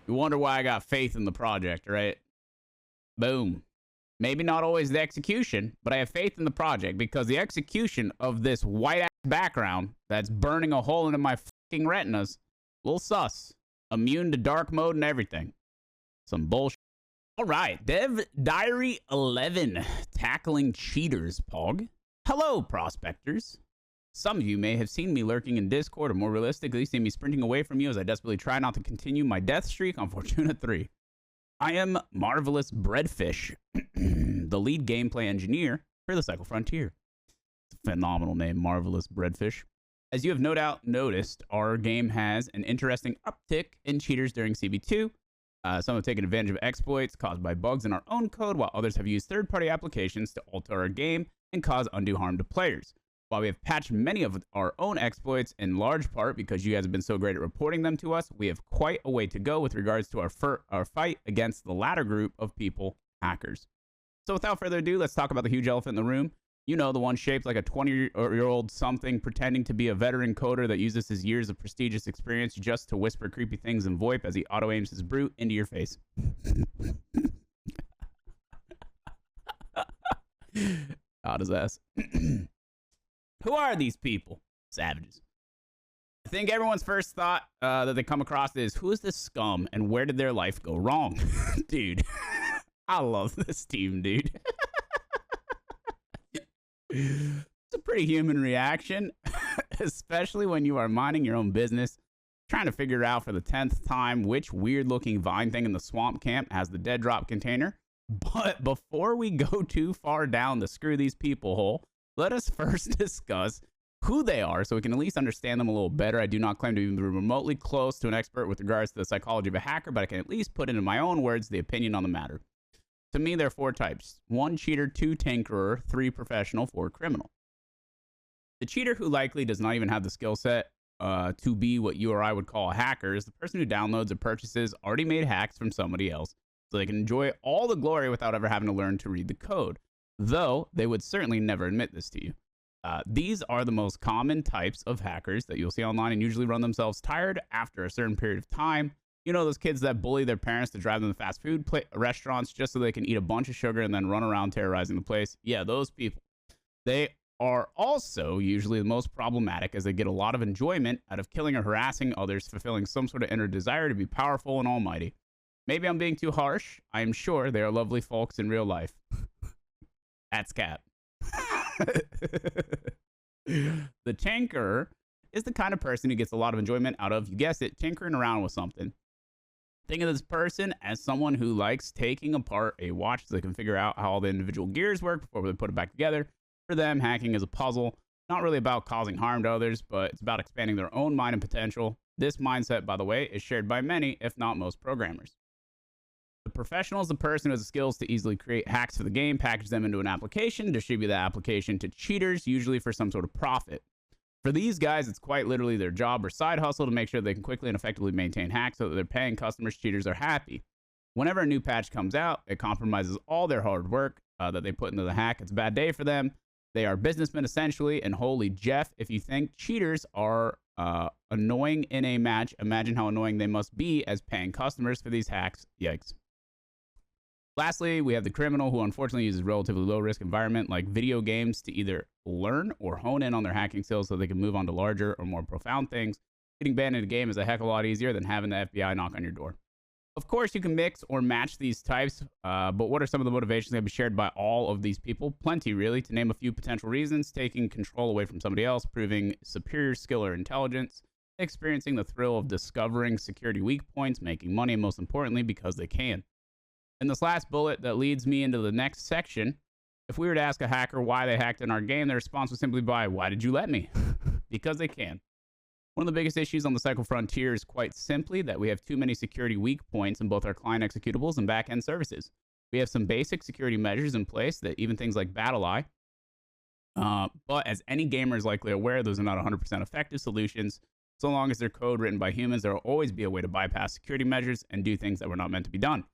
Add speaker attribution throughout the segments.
Speaker 1: You wonder why I got faith in the project, right? Boom. Maybe not always the execution, but I have faith in the project because the execution of this white-ass background that's burning a hole into my fucking retinas, a little sus. Immune to dark mode and everything. Some bullshit. All right, Dev Diary 11, tackling cheaters, Pog. Hello, prospectors. Some of you may have seen me lurking in Discord, or more realistically, seen me sprinting away from you as I desperately try not to continue my death streak on Fortuna 3. I am Marvelous Breadfish, the lead gameplay engineer for the Cycle Frontier. It's a phenomenal name, Marvelous Breadfish. As you have no doubt noticed, our game has an interesting uptick in cheaters during CB2. Some have taken advantage of exploits caused by bugs in our own code, while others have used third-party applications to alter our game and cause undue harm to players. While we have patched many of our own exploits, in large part because you guys have been so great at reporting them to us, we have quite a way to go with regards to our fight against the latter group of people, hackers. So without further ado, let's talk about the huge elephant in the room. You know, the one shaped like a 20-year-old something pretending to be a veteran coder that uses his years of prestigious experience just to whisper creepy things in VoIP as he auto-aims his brute into your face. God his ass. Who are these people? Savages. I think everyone's first thought that they come across is, who is this scum and where did their life go wrong? Dude, I love this team, dude. It's a pretty human reaction, especially when you are minding your own business, trying to figure out for the 10th time which weird-looking vine thing in the swamp camp has the dead drop container. But before we go too far down the screw these people hole, let us first discuss who they are so we can at least understand them a little better. I do not claim to be remotely close to an expert with regards to the psychology of a hacker, but I can at least put into my own words the opinion on the matter. To me, there are 4 types. 1 cheater, 2 tinkerer, 3 professional, 4 criminal. The cheater, who likely does not even have the skill set to be what you or I would call a hacker, is the person who downloads or purchases already made hacks from somebody else so they can enjoy all the glory without ever having to learn to read the code, though they would certainly never admit this to you. These are the most common types of hackers that you'll see online and usually run themselves tired after a certain period of time. You know, those kids that bully their parents to drive them to fast food restaurants just so they can eat a bunch of sugar and then run around terrorizing the place. Yeah, those people. They are also usually the most problematic as they get a lot of enjoyment out of killing or harassing others, fulfilling some sort of inner desire to be powerful and almighty. Maybe I'm being too harsh. I am sure they are lovely folks in real life. That's cap. The tinkerer is the kind of person who gets a lot of enjoyment out of, you guessed it, tinkering around with something. Think of this person as someone who likes taking apart a watch so they can figure out how all the individual gears work before they put it back together. For them, hacking is a puzzle. Not really about causing harm to others, but it's about expanding their own mind and potential. This mindset, by the way, is shared by many, if not most, programmers. The professional is the person who has the skills to easily create hacks for the game, package them into an application, distribute that application to cheaters, usually for some sort of profit. For these guys, it's quite literally their job or side hustle to make sure they can quickly and effectively maintain hacks so that their paying customers, cheaters, are happy. Whenever a new patch comes out, it compromises all their hard work that they put into the hack. It's a bad day for them. They are businessmen essentially, and holy Jeff, if you think cheaters are annoying in a match, imagine how annoying they must be as paying customers for these hacks. Yikes. Lastly, we have the criminal, who unfortunately uses relatively low-risk environment like video games to either learn or hone in on their hacking skills so they can move on to larger or more profound things. Getting banned in a game is a heck of a lot easier than having the FBI knock on your door. Of course, you can mix or match these types, but what are some of the motivations that have been shared by all of these people? Plenty, really. To name a few potential reasons: taking control away from somebody else, proving superior skill or intelligence, experiencing the thrill of discovering security weak points, making money, and most importantly, because they can. In this last bullet that leads me into the next section, if we were to ask a hacker why they hacked in our game, their response would simply be, why did you let me? Because they can. One of the biggest issues on the Cycle Frontier is quite simply that we have too many security weak points in both our client executables and back-end services. We have some basic security measures in place that even things like BattlEye, but as any gamer is likely aware, those are not 100% effective solutions. So long as they're code written by humans, there will always be a way to bypass security measures and do things that were not meant to be done.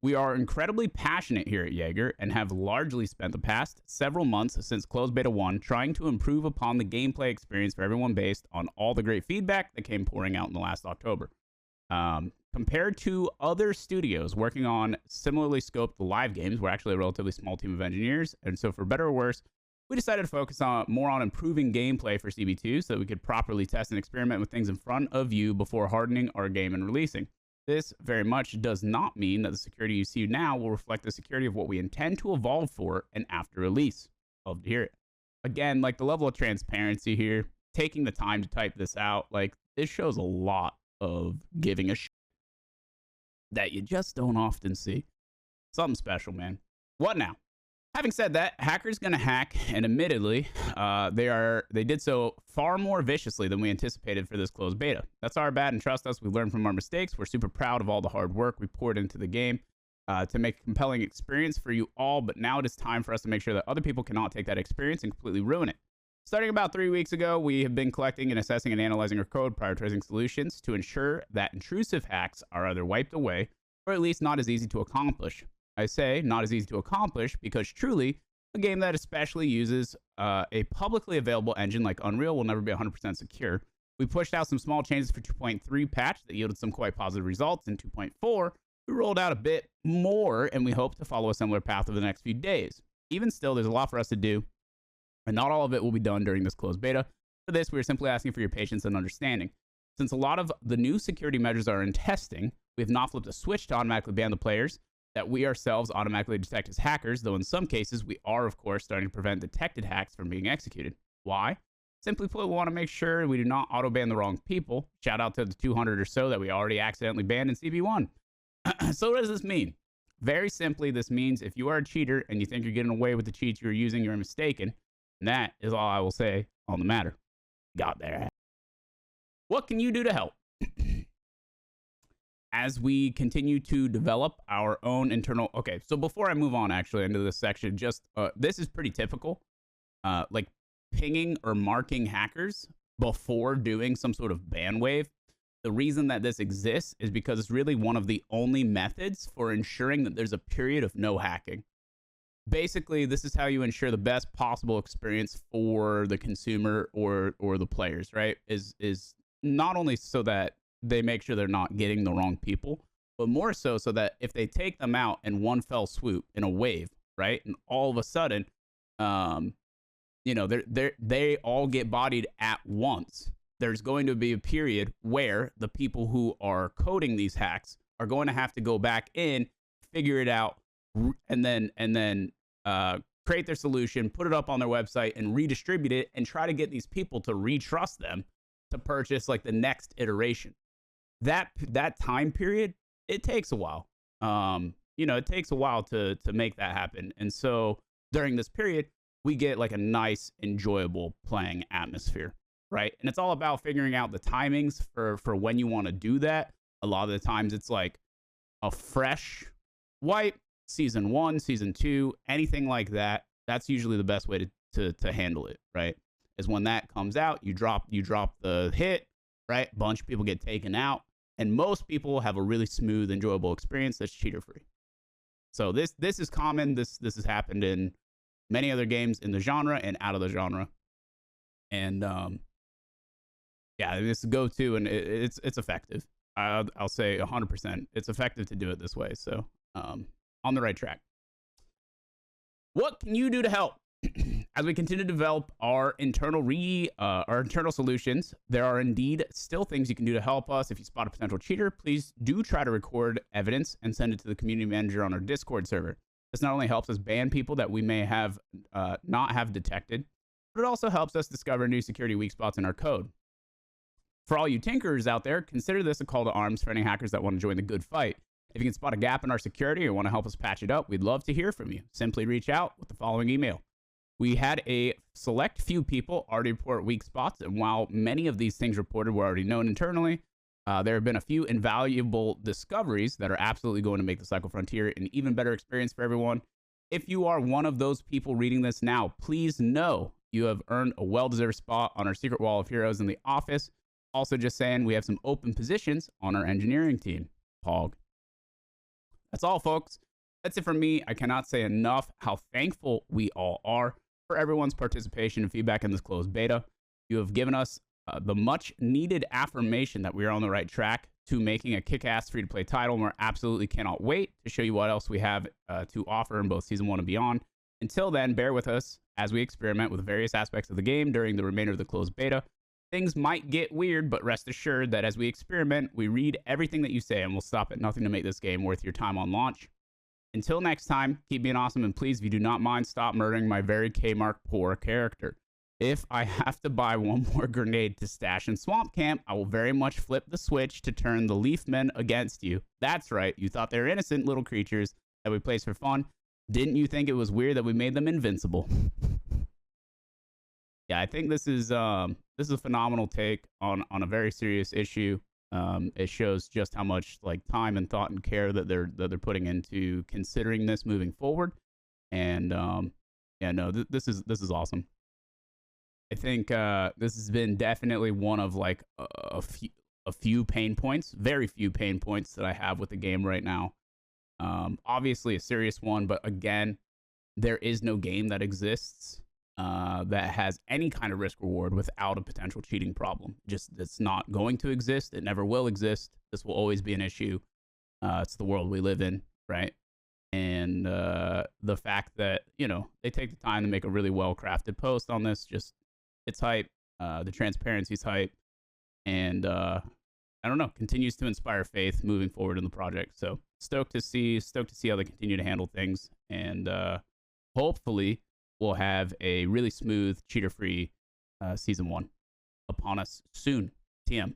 Speaker 1: We are incredibly passionate here at Yager and have largely spent the past several months since Closed Beta 1 trying to improve upon the gameplay experience for everyone based on all the great feedback that came pouring out in the last October. Compared to other studios working on similarly scoped live games, we're actually a relatively small team of engineers. And so, for better or worse, we decided to focus more on improving gameplay for CB2 so that we could properly test and experiment with things in front of you before hardening our game and releasing. This very much does not mean that the security you see now will reflect the security of what we intend to evolve for and after release. Love to hear it. Again, like the level of transparency here, taking the time to type this out, like this shows a lot of giving a shit that you just don't often see. Something special, man. What now? Having said that, hackers gonna hack, and admittedly, they did so far more viciously than we anticipated for this closed beta. That's our bad, and trust us, we learned from our mistakes. We're super proud of all the hard work we poured into the game to make a compelling experience for you all, but now it is time for us to make sure that other people cannot take that experience and completely ruin it. Starting about 3 weeks ago, we have been collecting and assessing and analyzing our code, prioritizing solutions to ensure that intrusive hacks are either wiped away or at least not as easy to accomplish. I say not as easy to accomplish because truly, a game that especially uses a publicly available engine like Unreal will never be 100% secure. We pushed out some small changes for 2.3 patch that yielded some quite positive results. In 2.4, we rolled out a bit more, and we hope to follow a similar path over the next few days. Even still, there's a lot for us to do, and not all of it will be done during this closed beta. For this, we're simply asking for your patience and understanding. Since a lot of the new security measures are in testing, we have not flipped a switch to automatically ban the players that we ourselves automatically detect as hackers, though in some cases, we are, of course, starting to prevent detected hacks from being executed. Why? Simply put, we want to make sure we do not auto-ban the wrong people. Shout out to the 200 or so that we already accidentally banned in CB1. So what does this mean? Very simply, this means if you are a cheater and you think you're getting away with the cheats you're using, you're mistaken. And that is all I will say on the matter. Got there. What can you do to help? As we continue to develop our own internal... Okay, so before I move on, actually, into this section, just this is pretty typical. Like pinging or marking hackers before doing some sort of ban wave. The reason that this exists is because it's really one of the only methods for ensuring that there's a period of no hacking. Basically, this is how you ensure the best possible experience for the consumer or the players, right? Is not only so that they make sure they're not getting the wrong people, but more so that if they take them out in one fell swoop in a wave, right? And all of a sudden, you know, they all get bodied at once. There's going to be a period where the people who are coding these hacks are going to have to go back in, figure it out, and then create their solution, put it up on their website, and redistribute it, and try to get these people to retrust them to purchase like the next iteration. That time period, it takes a while. You know, it takes a while to make that happen. And so during this period, we get like a nice, enjoyable playing atmosphere, right? And it's all about figuring out the timings for when you want to do that. A lot of the times it's like a fresh wipe, season 1, season 2, anything like that. That's usually the best way to handle it, right? Is when that comes out, you drop the hit, right? A bunch of people get taken out. And most people have a really smooth, enjoyable experience that's cheater-free. So this is common. This has happened in many other games in the genre and out of the genre. And yeah, this is go-to, and it's effective. I'll say 100%. It's effective to do it this way. So on the right track. What can you do to help? As we continue to develop our internal solutions, there are indeed still things you can do to help us. If you spot a potential cheater, please do try to record evidence and send it to the community manager on our Discord server. This not only helps us ban people that we may have not have detected, but it also helps us discover new security weak spots in our code. For all you tinkerers out there, consider this a call to arms for any hackers that want to join the good fight. If you can spot a gap in our security or want to help us patch it up, we'd love to hear from you. Simply reach out with the following email. We had a select few people already report weak spots, and while many of these things reported were already known internally, there have been a few invaluable discoveries that are absolutely going to make the Cycle Frontier an even better experience for everyone. If you are one of those people reading this now, please know you have earned a well-deserved spot on our secret wall of heroes in the office. Also, just saying, we have some open positions on our engineering team. Pog. That's all, folks. That's it for me. I cannot say enough how thankful we all are for everyone's participation and feedback in this closed beta. You have given us the much needed affirmation that we are on the right track to making a kick-ass free-to-play title, and we absolutely cannot wait to show you what else we have to offer in both Season 1 and beyond. Until then, bear with us as we experiment with various aspects of the game during the remainder of the closed beta. Things might get weird, but rest assured that as we experiment, we read everything that you say, and we'll stop at nothing to make this game worth your time on launch. Until next time, keep being awesome, and please, if you do not mind, stop murdering my very Kmark poor character. If I have to buy one more grenade to stash in Swamp Camp, I will very much flip the switch to turn the Leafmen against you. That's right, you thought they were innocent little creatures that we placed for fun. Didn't you think it was weird that we made them invincible? Yeah, I think this is a phenomenal take on a very serious issue. It shows just how much like time and thought and care that they're putting into considering this moving forward. And yeah, no, this is awesome. I think this has been definitely one of like a few pain points, very few pain points that I have with the game right now. Obviously a serious one, but again, there is no game that exists that has any kind of risk reward without a potential cheating problem. Just it's not going to exist. It never will exist. This will always be an issue. It's the world we live in, right? And the fact that, you know, they take the time to make a really well-crafted post on this, just it's hype. The transparency's hype. And I don't know, continues to inspire faith moving forward in the project. So stoked to see how they continue to handle things. And hopefully we'll have a really smooth, cheater-free Season 1 upon us soon. TM.